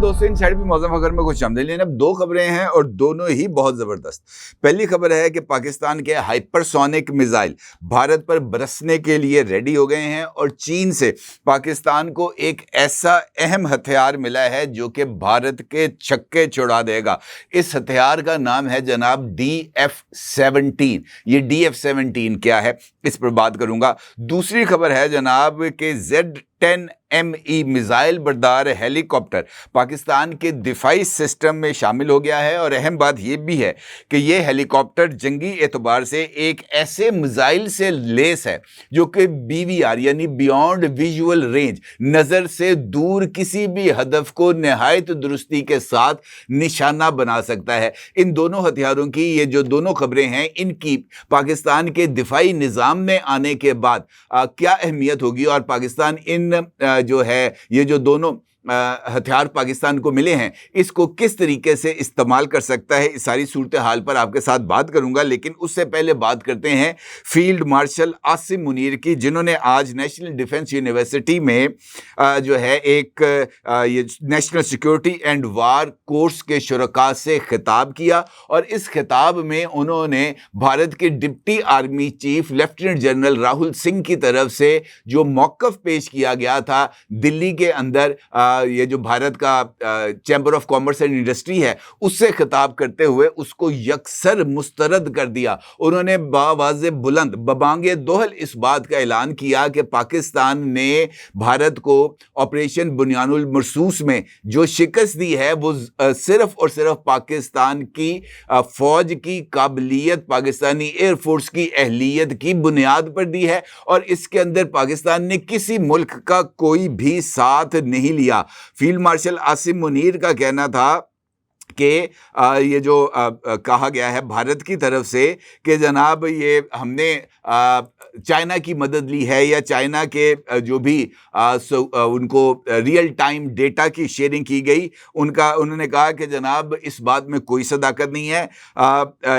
दोस्तों, इन साइड भी मौसम खबर में कुछ आमदनी। अब दो खबरें हैं और दोनों ही बहुत जबरदस्त। पहली खबर है कि पाकिस्तान के हाइपरसोनिक मिसाइल भारत पर बरसने के लिए रेडी हो गए हैं और चीन से पाकिस्तान को एक ऐसा अहम हथियार मिला है जो कि भारत के छक्के छुड़ा देगा। इस हथियार का नाम है जनाब DF-17। ये DF-17 क्या है, इस पर बात करूंगा। दूसरी खबर है जनाब के Z-10ME मिसाइल बरदार हेलीकॉप्टर पाकिस्तान के दिफाई सिस्टम में शामिल हो गया है। और अहम बात यह भी है कि यह हेलीकॉप्टर जंगी एतबार से एक ऐसे मिसाइल से लेस है जो कि BVR यानी बियॉन्ड विजुअल रेंज, नजर से दूर किसी भी हदफ को निहायत दुरुस्ती के साथ निशाना बना सकता है। इन दोनों हथियारों की ये जो दोनों खबरें हैं, इनकी पाकिस्तान के दिफाई निज़ाम में आने के बाद क्या अहमियत होगी और पाकिस्तान इन जो है ये जो दोनों हथियार पाकिस्तान को मिले हैं, इसको किस तरीके से इस्तेमाल कर सकता है, इस सारी सूरत हाल पर आपके साथ बात करूंगा। लेकिन उससे पहले बात करते हैं फील्ड मार्शल आसिम मुनीर की, जिन्होंने आज नेशनल डिफेंस यूनिवर्सिटी में जो है एक ये national security and war course के शुरका से खिताब किया। और इस खिताब में उन्होंने भारत के deputy army chief lieutenant general Rahul Singh की तरफ से जो मौक़िफ़ पेश किया गया था दिल्ली के अंदर, ये जो भारत का chamber of commerce and industry है, उससे खिताब करते हुए उसको यकसर मुस्तरद कर दिया। उन्होंने बावाज़े बुलंद बबांगे दोहल इस बात का ऐलान किया कि पाकिस्तान ने भारत को ऑपरेशन बुनियानुल मरसूस में जो शिकस्त दी है वो सिर्फ और सिर्फ पाकिस्तान की फौज की काबिलियत, पाकिस्तानी एयरफोर्स की अहलियत की बुनियाद पर दी है। और इसके अंदर पाकिस्तान ने किसी मुल्क का कोई भी साथ नहीं लिया। फील्ड मार्शल आसिम मुनीर का कहना था कि ये जो कहा गया है भारत की तरफ से कि जनाब ये हमने चाइना की मदद ली है या चाइना के जो भी उनको रियल टाइम डेटा की शेयरिंग की गई, उन्होंने कहा कि जनाब इस बात में कोई सदाकत नहीं है।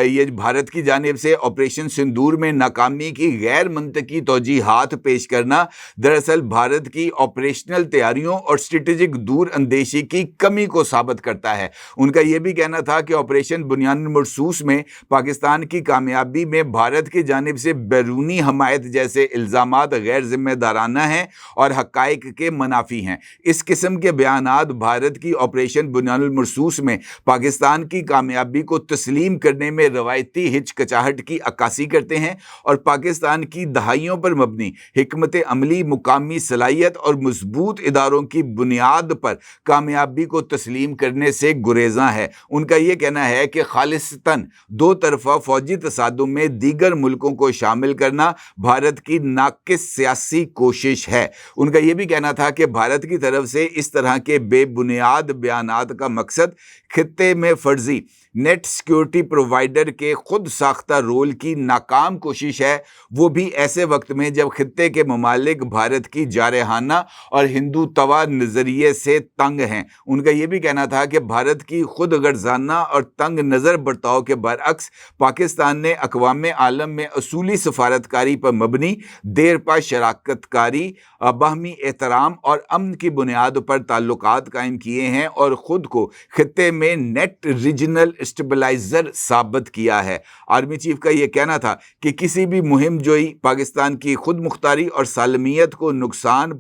ये भारत की जानिब से ऑपरेशन सिंदूर में नाकामी की गैर मंतकी तौजीहात पेश करना दरअसल भारत की ऑपरेशनल तैयारियों और स्ट्रेटेजिक दूर अंदेशी की कमी को साबित करता है। उनका यह भी कहना था कि ऑपरेशन बुनियानुल मरसूस में पाकिस्तान की कामयाबी में भारत की जानिब से बैरूनी हमायत जैसे इल्ज़ामात गैर जिम्मेदाराना हैं और हक़ाइक़ के मुनाफी हैं। इस किस्म के बयानात भारत की ऑपरेशन बुनियानुल मरसूस में पाकिस्तान की कामयाबी को तस्लीम करने में रवायती हिचकिचाहट की अक्कासी करते हैं और पाकिस्तान की दहाइयों पर मबनी हिकमत अमली, मुकामी सलाहियत और मजबूत इदारों की बुनियाद पर कामयाबी को तस्लीम करने से गुरेज़ां है। उनका यह कहना है कि खालिस्तन दो तरफा फौजी तसादुम में दीगर मुल्कों को शामिल करना भारत की नाकिस सियासी कोशिश है। उनका यह भी कहना था कि भारत की तरफ से इस तरह के बेबुनियाद बयानात का मकसद खित्ते में फर्जी नेट सिक्योरिटी प्रोवाइडर के खुद साख्ता रोल की नाकाम कोशिश है, वो भी ऐसे वक्त में जब खित्ते के ममालिक भारत की जारहाना और हिंदू तवा नज़रिए से तंग हैं। उनका यह भी कहना था कि भारत की खुद गर्जाना और तंग नज़र बर्ताव के बरअक्स पाकिस्तान ने अक़वाम आलम में असूली सफारतकारी पर मबनी देरपा शराकतकारी, बाहमी एहतराम और अमन की बुनियाद पर ताल्लुकात कायम किए हैं और ख़ुद को खित्ते में नेट रीजनल स्टेबलाइजर साबित किया है। आर्मी चीफ का यह कहना था कि किसी भी मुहिम जोई, पाकिस्तान की खुद मुख्तारी और सालमियत को नुकसान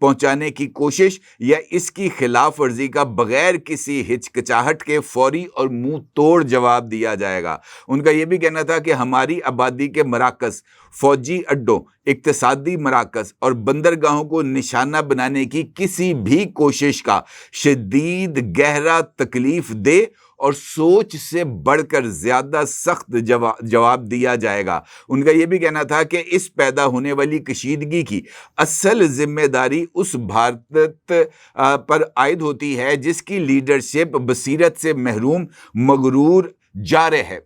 पहुंचाने की कोशिश या इसकी खिलाफ वर्जी का बगैर किसी हिचकिचाहट के फौरी और मुंह तोड़ जवाब दिया जाएगा। उनका यह भी कहना था कि हमारी आबादी के मराकज़, फौजी अड्डों, इक्तसादी मराकज़ और बंदरगाहों को निशाना बनाने की किसी भी कोशिश का शदीद गहरा तकलीफ दे और सोच से बढ़कर ज़्यादा सख्त जवाब दिया जाएगा। उनका यह भी कहना था कि इस पैदा होने वाली कशीदगी की असल जिम्मेदारी उस भारत पर आयद होती है जिसकी लीडरशिप बसीरत से महरूम, मगरूर, जारे है।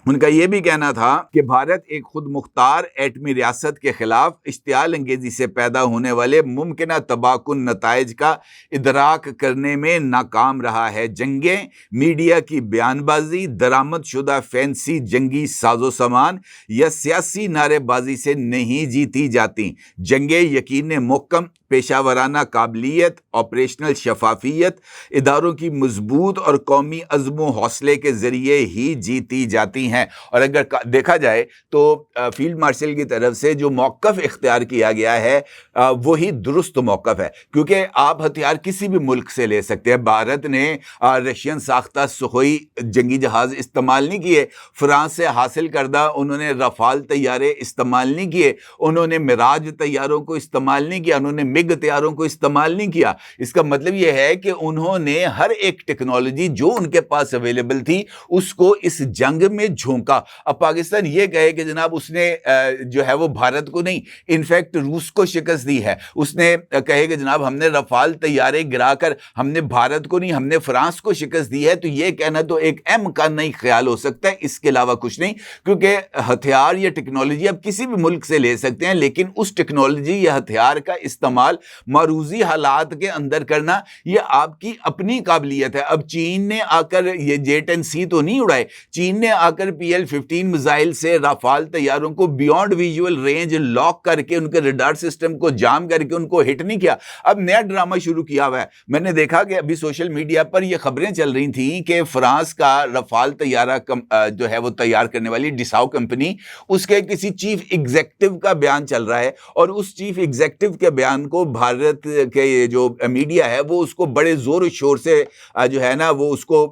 उनका ये भी कहना था कि भारत एक खुद मुख्तार एटमी रियासत के खिलाफ इश्तियाल अंगेजी से पैदा होने वाले मुमकिन तबाहकुन नताइज का इदराक करने में नाकाम रहा है। जंगें मीडिया की बयानबाजी, दरामद शुदा फैंसी जंगी साजो सामान या सियासी नारेबाजी से नहीं जीती जाती। जंगें यकीन मुहकम, पेशावराना काबिलियत, ऑपरेशनल शफाफियत, इदारों की मजबूत और कौमी अज़्म हौसले के ज़रिए ही जीती जाती हैं। और अगर देखा जाए तो फील्ड मार्शल की तरफ से जो मौक़िफ़ इख्तियार किया गया है वही दुरुस्त मौक़िफ़ है, क्योंकि आप हथियार किसी भी मुल्क से ले सकते हैं। भारत ने रशियन साख्ता सुखोई जंगी जहाज़ इस्तेमाल नहीं किए, फ्रांस से हासिल करदा उन्होंने रफ़ाल तैयारे इस्तेमाल नहीं किए, उन्होंने मिराज तैयारों को इस्तेमाल नहीं किया, उन्होंने मिग तैयारों को इस्तेमाल नहीं किया। इसका मतलब यह है कि उन्होंने हर एक टेक्नोलॉजी जो उनके पास अवेलेबल थी उसको इस जंग में झोंका। अब पाकिस्तान ये कहे कि जनाब उसने जो है वो भारत को नहीं, इनफैक्ट रूस को शिकस्त दी है, उसने कहे कि जनाब हमने रफ़ाल तैयारे गिराकर हमने भारत को नहीं हमने फ्रांस को शिकस्त दी है, तो ये कहना तो एक अहम का नहीं ख्याल हो सकता है, इसके अलावा कुछ नहीं। क्योंकि हथियार या टेक्नोलॉजी आप किसी भी मुल्क से ले सकते हैं, लेकिन उस टेक्नोलॉजी या हथियार का इस्तेमाल मारूजी हालात के अंदर करना ये आपकी अपनी काबिलियत है। अब चीन ने आकर ये J-10C तो नहीं उड़ाए, चीन ने आकर PL-15 मिसाइल से राफाल तैयारों को बियॉन्ड विजुअल रेंज लॉक करके उनके रडार सिस्टम को जाम करके उनको हिट नहीं किया। अब नया ड्रामा शुरू किया हुआ है। मैंने देखा कि अभी सोशल मीडिया पर ये खबरें चल रही थी कि फ्रांस का रफाल तैयारा जो है वो तैयार करने वाली डिसाउ कंपनी, उसके किसी चीफ एग्जीक्यूटिव का बयान चल रहा है, और उस चीफ एग्जीक्यूटिव के बयान को भारत के जो मीडिया है वो उसको बड़े जोर शोर से जो है ना वो उसको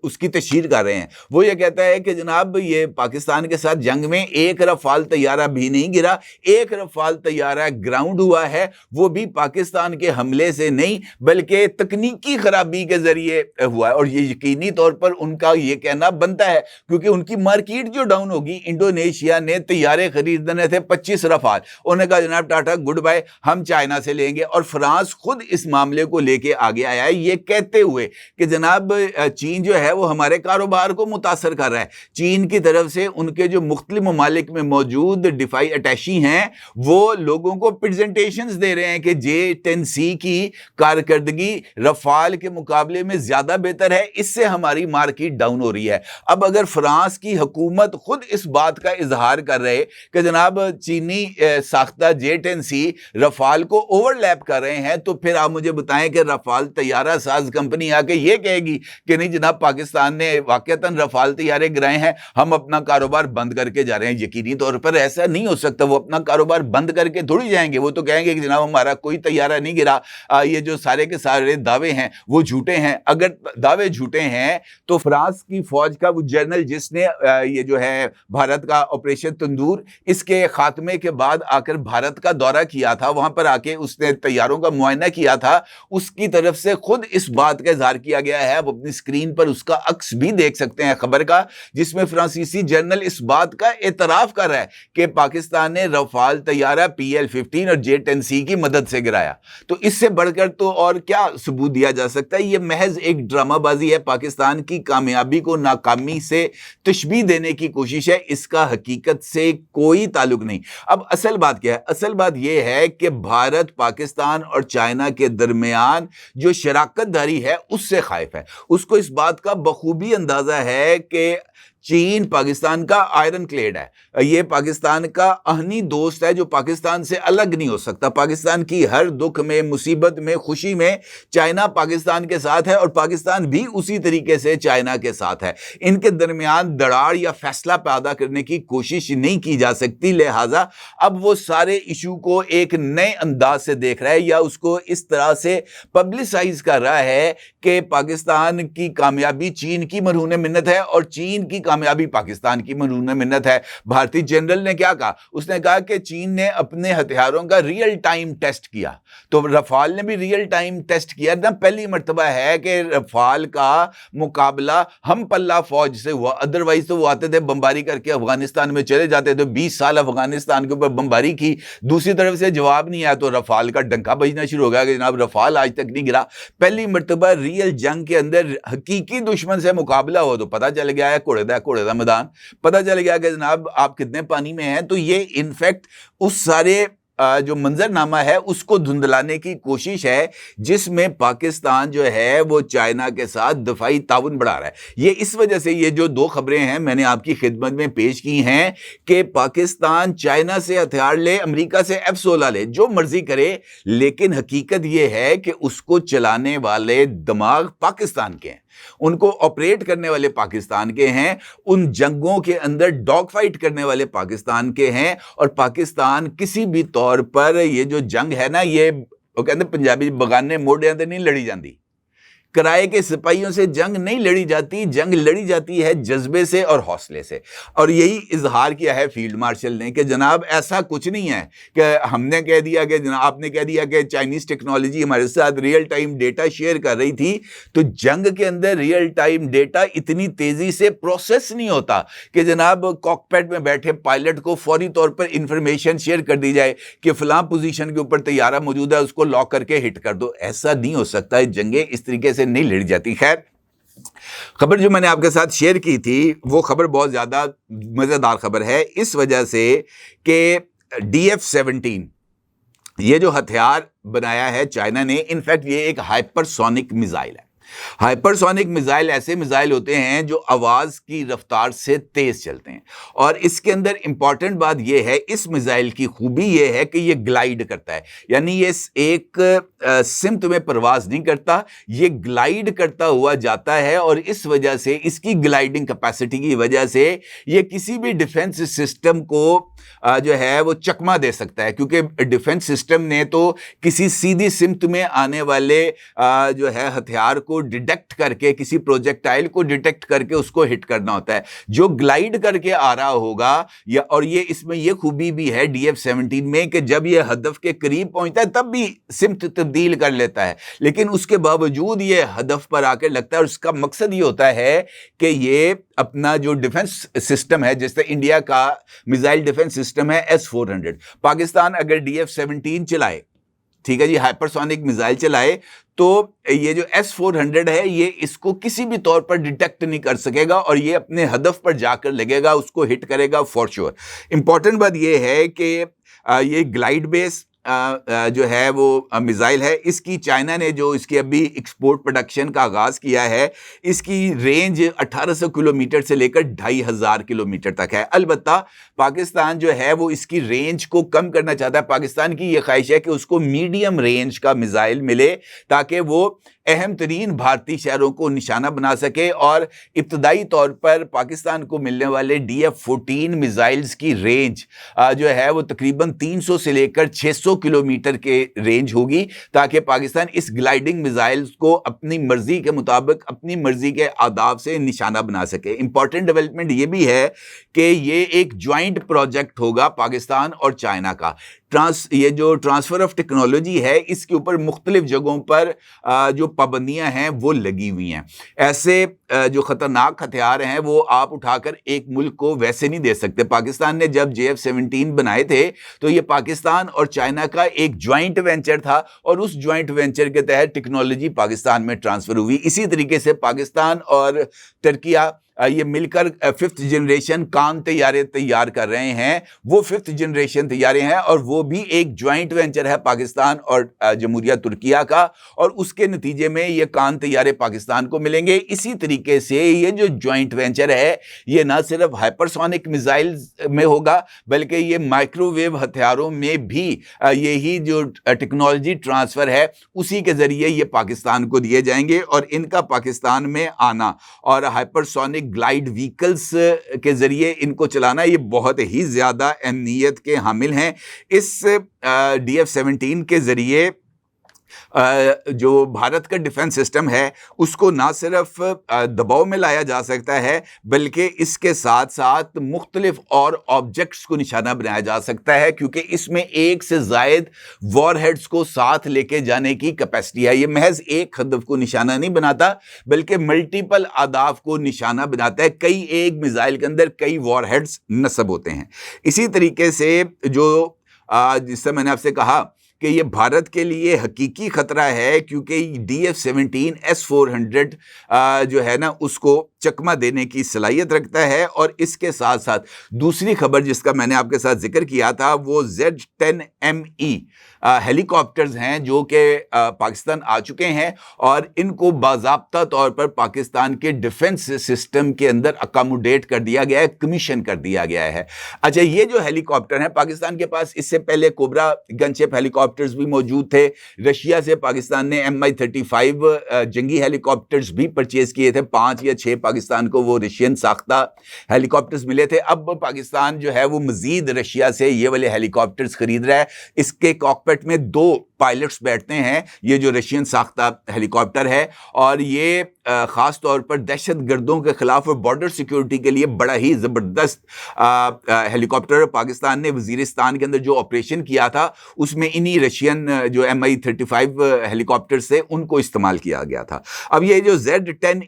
उसकी तशहीर कर रहे हैं। वो ये कहता है कि जनाब ये पाकिस्तान के साथ जंग में एक रफाल तैयारा भी नहीं गिरा, एक रफाल तैयारा ग्राउंड हुआ है, वो भी पाकिस्तान के हमले से नहीं बल्कि तकनीकी खराबी के जरिए हुआ है। और ये यकीनी तौर पर उनका ये कहना बनता है, क्योंकि उनकी मार्केट जो डाउन होगी, इंडोनेशिया ने तैयारे खरीदने थे 25 रफाल, उन्होंने कहा जनाब टाटा गुड बाय, हम चाइना से लेंगे। और फ्रांस खुद इस मामले को लेके आगे आया है, ये कहते हुए कि जनाब चीन जो है वो हमारे कारोबार को मुतासर कर रहा है। चीन की तरफ से उनके जो मुख्तलिफ ममालिक में मौजूद डिफाई अटैशी हैं वो लोगों को प्रेजेंटेशंस दे रहे हैं कि J-10C की कारकर्दगी रफाल के मुकाबले में ज्यादा बेहतर है, इससे हमारी मार्केट डाउन हो रही है। अब अगर फ्रांस की हुकूमत खुद इस बात का इजहार कर रहे कि जनाब चीनी साख्ता J-10C रफाल को ओवरलैप कर रहे हैं, तो फिर आप मुझे बताएं कि रफाल तैयारा साज कंपनी आके ये कहेगी कि नहीं जनाब पाकिस्तान ने वाकईतन रफाल तैयारे गिराए हैं, हम अपना कारोबार बंद करके जा रहे हैं। यकीनी तौर पर ऐसा नहीं हो सकता, वो अपना कारोबार बंद करके थोड़ी जाएंगे, वो तो कहेंगे कि जनाब हमारा कोई तैयारा नहीं गिरा, ये जो सारे के सारे दावे हैं वो झूठे हैं। अगर दावे झूठे हैं तो फ्रांस की फौज का वो जनरल जिसने ये जो है भारत का ऑपरेशन तंदूर इसके खात्मे के बाद आकर भारत का दौरा किया था, वहां पर आके उसने तैयारों का मुआयना किया था, उसकी तरफ से खुद इस बात का इजहार किया गया है। आप अपनी स्क्रीन पर उसका अक्स भी देख सकते हैं खबर का, जिसमें फ्रांसीसी जनरल इस बात का एतराफ कर रहा है कि पाकिस्तान ने रफाल तैयारा PL-15 और J-10C की मदद से गिराया। तो इससे बढ़कर तो और क्या सबूत दिया जा सकता है? ये महज एक ड्रामाबाजी है, पाकिस्तान की कामयाबी को नाकामी से तशबीह देने की कोशिश है, इसका हकीकत से कोई ताल्लुक नहीं। अब असल बात क्या है? असल बात यह है कि भारत पाकिस्तान और चाइना के दरमियान जो शराकत दारी है उससे खाइफ है। उसको इस बात का बखूबी अंदाजा है कि चीन पाकिस्तान का आयरन क्लेड है, ये पाकिस्तान का अहनी दोस्त है जो पाकिस्तान से अलग नहीं हो सकता। पाकिस्तान की हर दुख में, मुसीबत में, खुशी में चाइना पाकिस्तान के साथ है और पाकिस्तान भी उसी तरीके से चाइना के साथ है। इनके दरमियान दरार या फैसला पैदा करने की कोशिश नहीं की जा सकती, लिहाजा अब वो सारे इशू को एक नए अंदाज से देख रहा है या उसको इस तरह से पब्लिसाइज कर रहा है कि पाकिस्तान की कामयाबी चीन की मरहून मिन्नत है और चीन की कामयाबी पाकिस्तान की मरहून मिन्नत है। भारतीय जनरल ने क्या कहा? उसने कहा कि चीन ने अपने हथियारों का रियल टाइम टेस्ट किया, तो रफाल ने भी रियल टाइम टेस्ट किया ना। पहली मर्तबा है कि रफाल का मुकाबला हम पल्ला फौज से हुआ, अदरवाइज तो वो आते थे बमबारी करके अफगानिस्तान में चले जाते थे, 20 साल अफगानिस्तान के ऊपर बमबारी की, दूसरी तरफ से जवाब नहीं आया तो रफाल का डंका बजना शुरू हो गया कि जनाब रफाल आज तक नहीं गिरा। पहली मर्तबा रियल जंग के अंदर हकीकी दुश्मन से मुकाबला हो तो पता चल गया है घोड़े दा कोड़े का मैदान, पता चल गया कि जनाब आप कितने पानी में हैं। तो ये इनफैक्ट उस सारे जो मंजरनामा है उसको धुंधलाने की कोशिश है जिसमें पाकिस्तान जो है वो चाइना के साथ दफाई ताउन बढ़ा रहा है। ये इस वजह से ये जो दो खबरें हैं मैंने आपकी खिदमत में पेश की हैं कि पाकिस्तान चाइना से हथियार ले, अमेरिका से F-16 ले, जो मर्जी करे, लेकिन हकीकत ये है कि उसको चलाने वाले दिमाग पाकिस्तान के हैं, उनको ऑपरेट करने वाले पाकिस्तान के हैं, उन जंगों के अंदर डॉग फाइट करने वाले पाकिस्तान के हैं। और पाकिस्तान किसी भी तौर पर ये जो जंग है ना, ये वो कहते पंजाबी बगाने मोढ़ियां ते नहीं लड़ी जाती, किराए के सिपाहियों से जंग नहीं लड़ी जाती, जंग लड़ी जाती है जज्बे से और हौसले से। और यही इजहार किया है फील्ड मार्शल ने कि जनाब ऐसा कुछ नहीं है कि हमने कह दिया कि जनाब आपने कह दिया कि चाइनीज टेक्नोलॉजी हमारे साथ रियल टाइम डेटा शेयर कर रही थी। तो जंग के अंदर रियल टाइम डेटा इतनी तेजी से प्रोसेस नहीं होता कि जनाब कॉकपिट में बैठे पायलट को फौरी तौर पर इंफॉर्मेशन शेयर कर दी जाए कि फलां पोजीशन के ऊपर तैयारा मौजूद है, उसको लॉक करके हिट कर दो। ऐसा नहीं हो सकता है, जंगें इस तरीके से नहीं लड़ी जाती। खैर, खबर जो मैंने आपके साथ शेयर की थी वो खबर बहुत ज्यादा मजेदार खबर है इस वजह से कि DF-17 ये जो हथियार बनाया है चाइना ने, इनफैक्ट ये एक हाइपरसोनिक मिसाइल है। हाइपरसोनिक मिसाइल ऐसे मिसाइल होते हैं जो आवाज की रफ्तार से तेज चलते हैं। और इसके अंदर इंपॉर्टेंट बात यह है, इस मिसाइल की खूबी यह है कि यह ग्लाइड करता है, यानी ये एक सिमत में परवाज नहीं करता, ये ग्लाइड करता हुआ जाता है। और इस वजह से, इसकी ग्लाइडिंग कैपेसिटी की वजह से ये किसी भी डिफेंस सिस्टम को जो है वो चकमा दे सकता है, क्योंकि डिफेंस सिस्टम ने तो किसी सीधी सिमत में आने वाले जो है हथियार को डिटेक्ट करके, किसी प्रोजेक्टाइल को डिटेक्ट करके उसको हिट करना होता है। जो ग्लाइड करके आ रहा होगा या, और ये इसमें ये खूबी भी है DF-17 में कि जब ये हदफ के करीब पहुंचता है तब भी सिमत तब्दील कर लेता है, लेकिन उसके बावजूद ये हदफ पर आकर लगता है। और उसका मकसद ये होता है कि ये अपना जो डिफेंस सिस्टम है, जैसे इंडिया का मिसाइल डिफेंस सिस्टम है S-400, पाकिस्तान अगर DF-17 चलाए, ठीक है जी, हाइपरसोनिक मिसाइल चलाए, तो ये जो S-400 है ये इसको किसी भी तौर पर डिटेक्ट नहीं कर सकेगा और ये अपने हदफ पर जाकर लगेगा, उसको हिट करेगा फॉर श्योर। इंपॉर्टेंट बात ये है कि ये ग्लाइड बेस जो है वो मिसाइल है। इसकी चाइना ने जो इसकी अभी एक्सपोर्ट प्रोडक्शन का आगाज किया है, इसकी रेंज 1800 किलोमीटर से लेकर 2500 किलोमीटर तक है। अलबत्ता पाकिस्तान जो है वो इसकी रेंज को कम करना चाहता है। पाकिस्तान की ये ख्वाहिश है कि उसको मीडियम रेंज का मिसाइल मिले ताकि वो अहम तरीन भारतीय शहरों को निशाना बना सके। और इब्तदाई तौर पर पाकिस्तान को मिलने वाले DF-14 मिसाइल्स की रेंज जो है वो तकरीबन 300 से लेकर 600 किलोमीटर के रेंज होगी, ताकि पाकिस्तान इस ग्लाइडिंग मिसाइल्स को अपनी मर्जी के मुताबिक, अपनी मर्जी के आदाब से निशाना बना सके। इंपॉर्टेंट डेवलपमेंट ये भी है कि ये एक ज्वाइंट प्रोजेक्ट होगा पाकिस्तान और चाइना का। ये जो ट्रांसफर ऑफ टेक्नोलॉजी है, इसके ऊपर मुख्तलिफ जगहों पर जो पाबंदियां हैं वो लगी हुई हैं। ऐसे जो खतरनाक हथियार हैं वो आप उठाकर एक मुल्क को वैसे नहीं दे सकते। पाकिस्तान ने जब JF-17 बनाए थे तो ये पाकिस्तान और चाइना का एक ज्वाइंट वेंचर था और उस ज्वाइंट वेंचर के तहत टेक्नोलॉजी पाकिस्तान में ट्रांसफर हुई। इसी तरीके से पाकिस्तान और तुर्किया ये मिलकर 5th जनरेशन कान तैयारे तैयार कर रहे हैं। वो 5th जनरेशन तैयारे हैं और वो भी एक ज्वाइंट वेंचर है पाकिस्तान और जमहूरिया तुर्किया का, और उसके नतीजे में ये कान तैयारे पाकिस्तान को मिलेंगे। इसी तरीके से ये जो ज्वाइंट वेंचर है ये ना सिर्फ हाइपरसोनिक मिसाइल्स में होगा बल्कि ये माइक्रोवेव हथियारों में भी यही जो टेक्नोलॉजी ट्रांसफर है उसी के जरिए ये पाकिस्तान को दिए जाएंगे। और इनका पाकिस्तान में आना और हाइपरसोनिक ग्लाइड व्हीकल्स के जरिए इनको चलाना ये बहुत ही ज्यादा अहमियत के हामिल हैं। इस DF-17 के जरिए जो भारत का डिफेंस सिस्टम है उसको ना सिर्फ दबाव में लाया जा सकता है बल्कि इसके साथ साथ मुख्तलिफ और ऑब्जेक्ट्स को निशाना बनाया जा सकता है, क्योंकि इसमें एक से जायद वॉरहेड्स को साथ लेके जाने की कैपेसिटी है। ये महज एक हदफ को निशाना नहीं बनाता बल्कि मल्टीपल अहदाफ को निशाना बनाता है। कई एक मिसाइल के अंदर कई वॉरहेड्स नस्ब होते हैं। इसी तरीके से जो जिससे मैंने आपसे कहा کہ یہ بھارت کے لیے حقیقی خطرہ ہے، کیونکہ DF-17 S-400 جو ہے نا اس کو چکمہ دینے کی صلاحیت رکھتا ہے۔ اور اس کے ساتھ ساتھ دوسری خبر جس کا میں نے آپ کے ساتھ ذکر کیا تھا وہ Z-10ME ہیلی کاپٹرز ہیں جو کہ پاکستان آ چکے ہیں، اور ان کو باضابطہ طور پر پاکستان کے ڈیفنس سسٹم کے اندر اکاموڈیٹ کر دیا گیا ہے، کمیشن کر دیا گیا ہے۔ اچھا، یہ جو ہیلی کاپٹر ہیں پاکستان کے پاس اس سے پہلے کوبرا گن شپ ہیلی کاپٹرز بھی موجود تھے۔ رشیا سے پاکستان نے MI-35 جنگی ہیلی کاپٹرز بھی پرچیز کیے تھے، 5 یا 6 پاکستان کو وہ رشین ساختہ ہیلی کاپٹرز ملے تھے۔ اب پاکستان جو ہے وہ مزید رشیا سے یہ والے ہیلی کاپٹرز خرید رہا ہے۔ اس کے کاکپٹ میں 2 پائلٹس بیٹھتے ہیں، یہ جو رشین ساختہ ہیلی کاپٹر ہے، اور یہ خاص طور پر دہشت گردوں کے خلاف اور بارڈر سیکیورٹی کے لیے بڑا ہی زبردست ہیلی کاپٹر۔ پاکستان نے وزیرستان کے اندر جو آپریشن کیا تھا اس میں انہی رشین جو MI-35 ہیلی کاپٹر سے ان کو استعمال کیا گیا تھا۔ اب یہ جو Z-10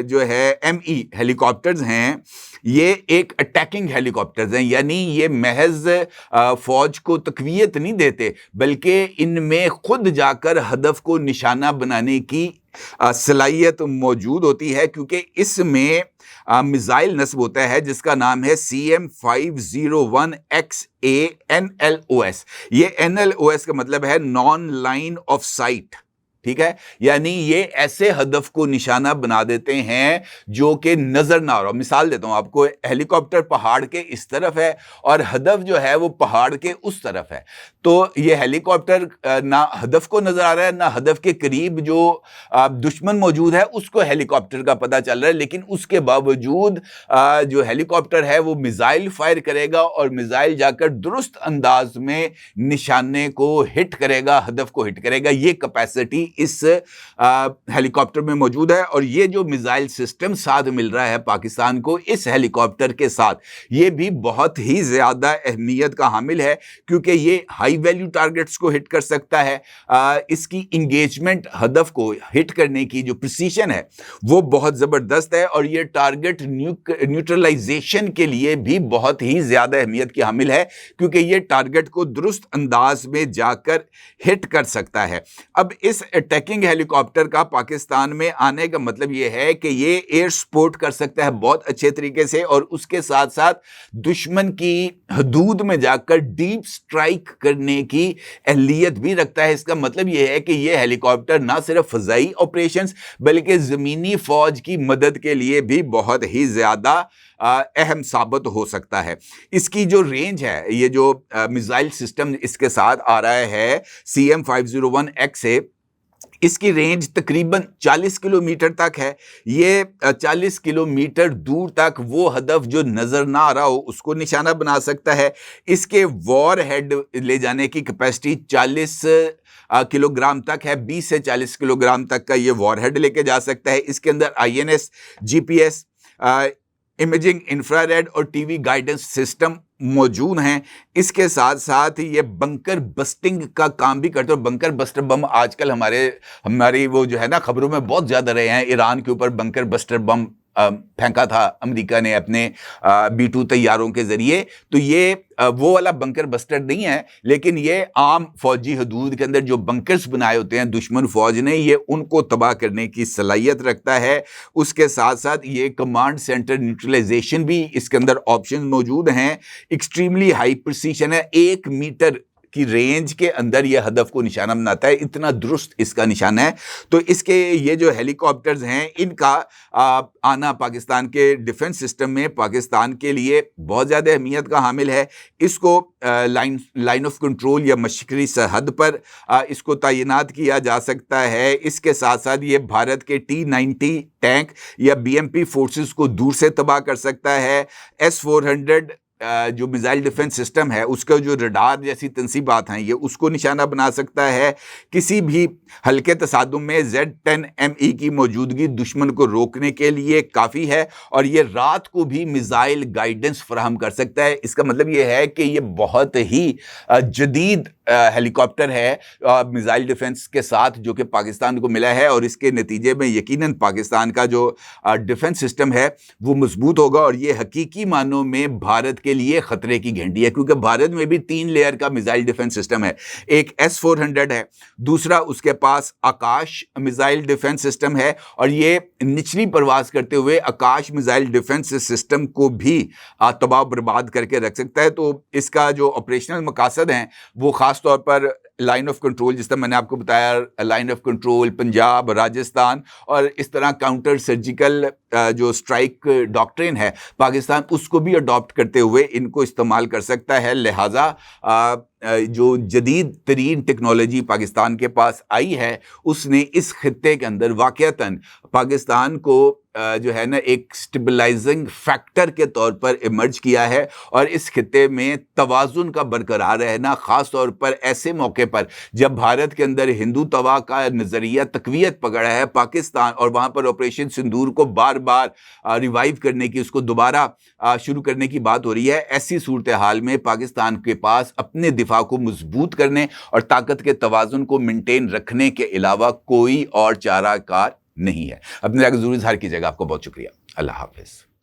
جو ہے ME ہیلی کاپٹرز ہیں، یہ ایک اٹیکنگ ہیلی کاپٹرز ہیں، یعنی یہ محض فوج کو تقویت نہیں دیتے بلکہ ان میں خود جا کر ہدف کو نشانہ بنانے کی صلاحیت موجود ہوتی ہے، کیونکہ اس میں میزائل نصب ہوتا ہے جس کا نام ہے CM-501XA NLOS۔ یہ NLOS کا مطلب ہے نان لائن آف سائٹ، ٹھیک ہے، یعنی یہ ایسے ہدف کو نشانہ بنا دیتے ہیں جو کہ نظر نہ آ رہا ہو۔ مثال دیتا ہوں آپ کو، ہیلی کاپٹر پہاڑ کے اس طرف ہے اور ہدف جو ہے وہ پہاڑ کے اس طرف ہے، تو یہ ہیلی کاپٹر نہ ہدف کو نظر آ رہا ہے نہ ہدف کے قریب جو دشمن موجود ہے اس کو ہیلی کاپٹر کا پتہ چل رہا ہے، لیکن اس کے باوجود جو ہیلی کاپٹر ہے وہ میزائل فائر کرے گا اور میزائل جا کر درست انداز میں نشانے کو ہٹ کرے گا، ہدف کو ہٹ کرے گا۔ یہ کیپیسٹی اس ہیلی کاپٹر میں موجود ہے، اور یہ جو میزائل سسٹم ساتھ مل رہا ہے پاکستان کو اس ہیلی کاپٹر کے ساتھ، یہ بھی بہت ہی زیادہ اہمیت کا حامل ہے، کیونکہ یہ ہائی ویلیو ٹارگٹس کو ہٹ کر سکتا ہے۔ اس کی انگیجمنٹ، ہدف کو ہٹ کرنے کی جو پریسیشن ہے وہ بہت زبردست ہے، اور یہ ٹارگٹ نیوٹرلائزیشن کے لیے بھی بہت ہی زیادہ اہمیت کی حامل ہے، کیونکہ یہ ٹارگٹ کو درست انداز میں جا کر ہٹ کر سکتا ہے۔ اب اس اٹیکنگ ہیلی کاپٹر کا پاکستان میں آنے کا مطلب یہ ہے کہ یہ ایئر سپورٹ کر سکتا ہے بہت اچھے طریقے سے، اور اس کے ساتھ ساتھ دشمن کی حدود میں جا کر ڈیپ سٹرائک کرنے کی اہلیت بھی رکھتا ہے۔ اس کا مطلب یہ ہے کہ یہ ہیلی کاپٹر نہ صرف فضائی آپریشنز بلکہ زمینی فوج کی مدد کے لیے بھی بہت ہی زیادہ اہم ثابت ہو سکتا ہے۔ اس کی جو رینج ہے، یہ جو میزائل سسٹم اس کے ساتھ آ رہا ہے CM-501XA، اس کی رینج تقریباً 40 کلومیٹر تک ہے۔ یہ 40 کلومیٹر دور تک وہ ہدف جو نظر نہ آ رہا ہو اس کو نشانہ بنا سکتا ہے۔ اس کے وار ہیڈ لے جانے کی کیپیسٹی 40 کلو گرام تک ہے، 20 سے 40 کلو گرام تک کا یہ وار ہیڈ لے کے جا سکتا ہے۔ اس کے اندر INS، GPS، imaging, infrared اور ٹی وی گائیڈنس سسٹم موجود ہیں۔ اس کے ساتھ ساتھ یہ بنکر بسٹنگ کا کام بھی کرتے ہیں۔ بنکر بسٹر بم آج کل ہماری وہ جو ہے نا خبروں میں بہت زیادہ رہے ہیں۔ ایران کے اوپر بنکر بسٹر بم پھینکا تھا امریکہ نے اپنے B-2 طیاروں کے ذریعے، تو یہ وہ والا بنکر بسٹر نہیں ہے، لیکن یہ عام فوجی حدود کے اندر جو بنکرز بنائے ہوتے ہیں دشمن فوج نے، یہ ان کو تباہ کرنے کی صلاحیت رکھتا ہے۔ اس کے ساتھ ساتھ یہ کمانڈ سینٹر نیوٹرلائزیشن بھی اس کے اندر آپشن موجود ہیں۔ ایکسٹریملی ہائی پریسیشن ہے، 1 میٹر کی رینج کے اندر یہ ہدف کو نشانہ بناتا ہے، اتنا درست اس کا نشانہ ہے۔ تو اس کے یہ جو ہیلی کاپٹرز ہیں ان کا آنا پاکستان کے ڈیفنس سسٹم میں پاکستان کے لیے بہت زیادہ اہمیت کا حامل ہے۔ اس کو لائن آف کنٹرول یا مشرقی سرحد پر اس کو تعینات کیا جا سکتا ہے۔ اس کے ساتھ ساتھ یہ بھارت کے T-90 ٹینک یا BMP فورسز کو دور سے تباہ کر سکتا ہے۔ S-400 جو میزائل ڈیفنس سسٹم ہے اس کا جو ریڈار جیسی تنصیبات ہیں یہ اس کو نشانہ بنا سکتا ہے۔ کسی بھی ہلکے تصادم میں Z-10ME کی موجودگی دشمن کو روکنے کے لیے کافی ہے، اور یہ رات کو بھی میزائل گائیڈنس فراہم کر سکتا ہے۔ اس کا مطلب یہ ہے کہ یہ بہت ہی جدید ہیلی کاپٹر ہے میزائل ڈیفنس کے ساتھ جو کہ پاکستان کو ملا ہے, اور اس کے نتیجے میں یقیناً پاکستان کا جو ڈیفنس سسٹم ہے وہ مضبوط ہوگا, اور یہ حقیقی معنوں میں بھارت کے لیے خطرے کی گھنٹی ہے, کیونکہ بھارت میں بھی 3 لیئر کا میزائل ڈیفنس سسٹم ہے. ایک S-400 ہے, دوسرا اس کے پاس آکاش میزائل ڈیفنس سسٹم ہے, اور یہ نچلی پرواز کرتے ہوئے آکاش میزائل ڈیفنس سسٹم کو بھی تباہ برباد کر کے رکھ سکتا ہے. تو اس کا جو آپریشنل مقاصد ہیں وہ خاص طور پر لائن آف کنٹرول, جس طرح میں نے آپ کو بتایا line of control Punjab, Rajasthan, اور اس طرح کاؤنٹر سرجیکل جو اسٹرائک ڈاکٹرین ہے پاکستان, اس کو بھی اڈاپٹ کرتے ہوئے ان کو استعمال کر سکتا ہے. لہٰذا جو جدید ترین ٹیکنالوجی پاکستان کے پاس آئی ہے اس نے اس خطے کے اندر واقعتاً پاکستان کو جو ہے نا ایک سٹیبلائزنگ فیکٹر کے طور پر ایمرج کیا ہے, اور اس خطے میں توازن کا برقرار رہنا, خاص طور پر ایسے موقع پر جب بھارت کے اندر ہندو توا کا نظریہ تقویت پکڑا ہے پاکستان, اور وہاں پر آپریشن سندور کو بار بار ریوائیو کرنے کی, اس کو دوبارہ شروع کرنے کی بات ہو رہی ہے. ایسی صورتحال میں پاکستان کے پاس اپنے دفاع کو مضبوط کرنے اور طاقت کے توازن کو مینٹین رکھنے کے علاوہ کوئی اور چارہ کار نہیں ہے. اپنے ضروری اظہار کیجیے گا. آپ کو بہت شکریہ. اللہ حافظ.